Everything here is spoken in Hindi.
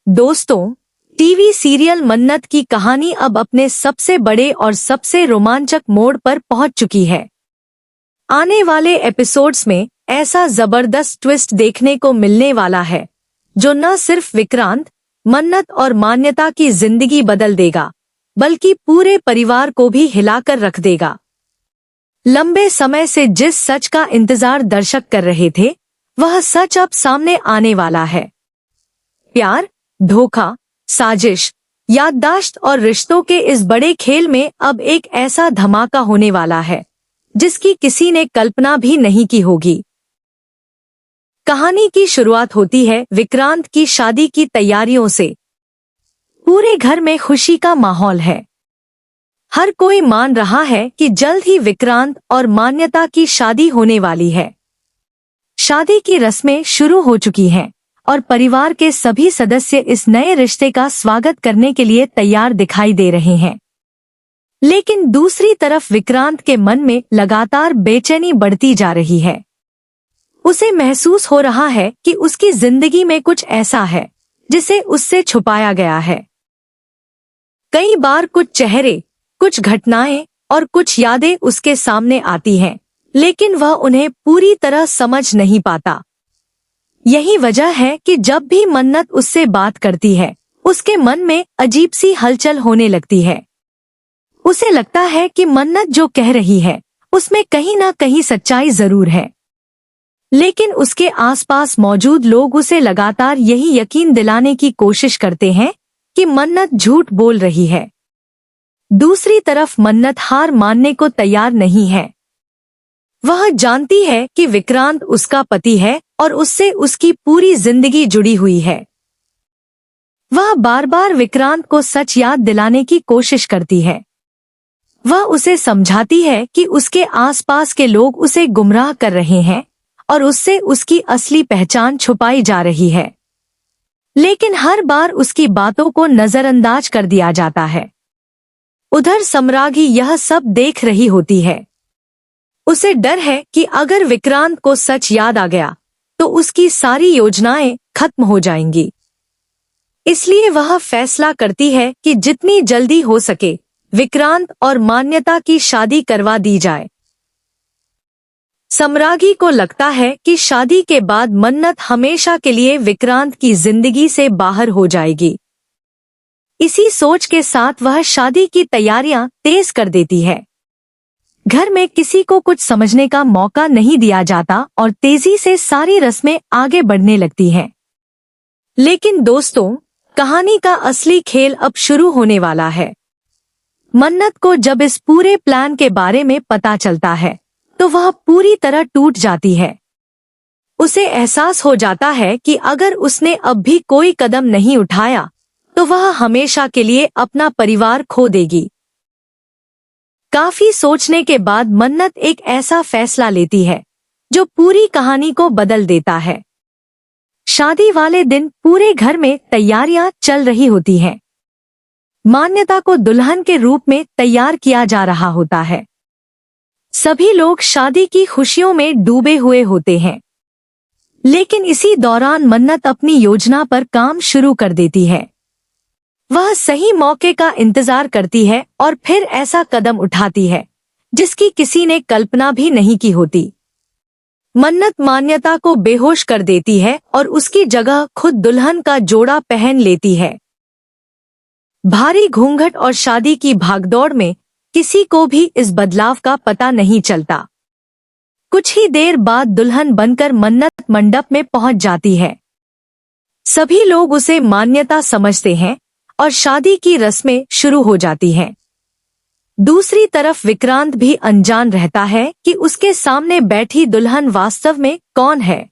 दोस्तों, टीवी सीरियल मन्नत की कहानी अब अपने सबसे बड़े और सबसे रोमांचक मोड़ पर पहुंच चुकी है। आने वाले एपिसोड्स में ऐसा जबरदस्त ट्विस्ट देखने को मिलने वाला है जो न सिर्फ विक्रांत, मन्नत और मान्यता की जिंदगी बदल देगा, बल्कि पूरे परिवार को भी हिलाकर रख देगा। लंबे समय से जिस सच का इंतजार दर्शक कर रहे थे, वह सच अब सामने आने वाला है। प्यार, धोखा, साजिश, याददाश्त और रिश्तों के इस बड़े खेल में अब एक ऐसा धमाका होने वाला है जिसकी किसी ने कल्पना भी नहीं की होगी। कहानी की शुरुआत होती है विक्रांत की शादी की तैयारियों से। पूरे घर में खुशी का माहौल है। हर कोई मान रहा है कि जल्द ही विक्रांत और मान्यता की शादी होने वाली है। शादी की रस्में शुरू हो चुकी हैं और परिवार के सभी सदस्य इस नए रिश्ते का स्वागत करने के लिए तैयार दिखाई दे रहे हैं। लेकिन दूसरी तरफ विक्रांत के मन में लगातार बेचैनी बढ़ती जा रही है। उसे महसूस हो रहा है कि उसकी जिंदगी में कुछ ऐसा है जिसे उससे छुपाया गया है। कई बार कुछ चेहरे, कुछ घटनाएं और कुछ यादें उसके सामने आती हैं, लेकिन वह उन्हें पूरी तरह समझ नहीं पाता। यही वजह है कि जब भी मन्नत उससे बात करती है, उसके मन में अजीब सी हलचल होने लगती है। उसे लगता है कि मन्नत जो कह रही है, उसमें कहीं ना कहीं सच्चाई जरूर है। लेकिन उसके आसपास मौजूद लोग उसे लगातार यही यकीन दिलाने की कोशिश करते हैं कि मन्नत झूठ बोल रही है। दूसरी तरफ मन्नत हार मानने को तैयार नहीं है। वह जानती है कि विक्रांत उसका पति है और उससे उसकी पूरी जिंदगी जुड़ी हुई है। वह बार बार विक्रांत को सच याद दिलाने की कोशिश करती है। वह उसे समझाती है कि उसके आसपास के लोग उसे गुमराह कर रहे हैं और उससे उसकी असली पहचान छुपाई जा रही है। लेकिन हर बार उसकी बातों को नजरअंदाज कर दिया जाता है। उधर सम्रागी यह सब देख रही होती है। उसे डर है कि अगर विक्रांत को सच याद आ गया तो उसकी सारी योजनाएं खत्म हो जाएंगी। इसलिए वह फैसला करती है कि जितनी जल्दी हो सके विक्रांत और मान्यता की शादी करवा दी जाए। सम्रागी को लगता है कि शादी के बाद मन्नत हमेशा के लिए विक्रांत की जिंदगी से बाहर हो जाएगी। इसी सोच के साथ वह शादी की तैयारियां तेज कर देती है। घर में किसी को कुछ समझने का मौका नहीं दिया जाता और तेजी से सारी रस्में आगे बढ़ने लगती हैं। लेकिन दोस्तों, कहानी का असली खेल अब शुरू होने वाला है। मन्नत को जब इस पूरे प्लान के बारे में पता चलता है तो वह पूरी तरह टूट जाती है। उसे एहसास हो जाता है कि अगर उसने अब भी कोई कदम नहीं उठाया तो वह हमेशा के लिए अपना परिवार खो देगी। काफी सोचने के बाद मन्नत एक ऐसा फैसला लेती है जो पूरी कहानी को बदल देता है। शादी वाले दिन पूरे घर में तैयारियां चल रही होती हैं। मान्यता को दुल्हन के रूप में तैयार किया जा रहा होता है। सभी लोग शादी की खुशियों में डूबे हुए होते हैं। लेकिन इसी दौरान मन्नत अपनी योजना पर काम शुरू कर देती है। वह सही मौके का इंतजार करती है और फिर ऐसा कदम उठाती है जिसकी किसी ने कल्पना भी नहीं की होती। मन्नत मान्यता को बेहोश कर देती है और उसकी जगह खुद दुल्हन का जोड़ा पहन लेती है। भारी घूंघट और शादी की भागदौड़ में किसी को भी इस बदलाव का पता नहीं चलता। कुछ ही देर बाद दुल्हन बनकर मन्नत मंडप में पहुंच जाती है। सभी लोग उसे मान्यता समझते हैं और शादी की रस्में शुरू हो जाती हैं। दूसरी तरफ विक्रांत भी अनजान रहता है कि उसके सामने बैठी दुल्हन वास्तव में कौन है।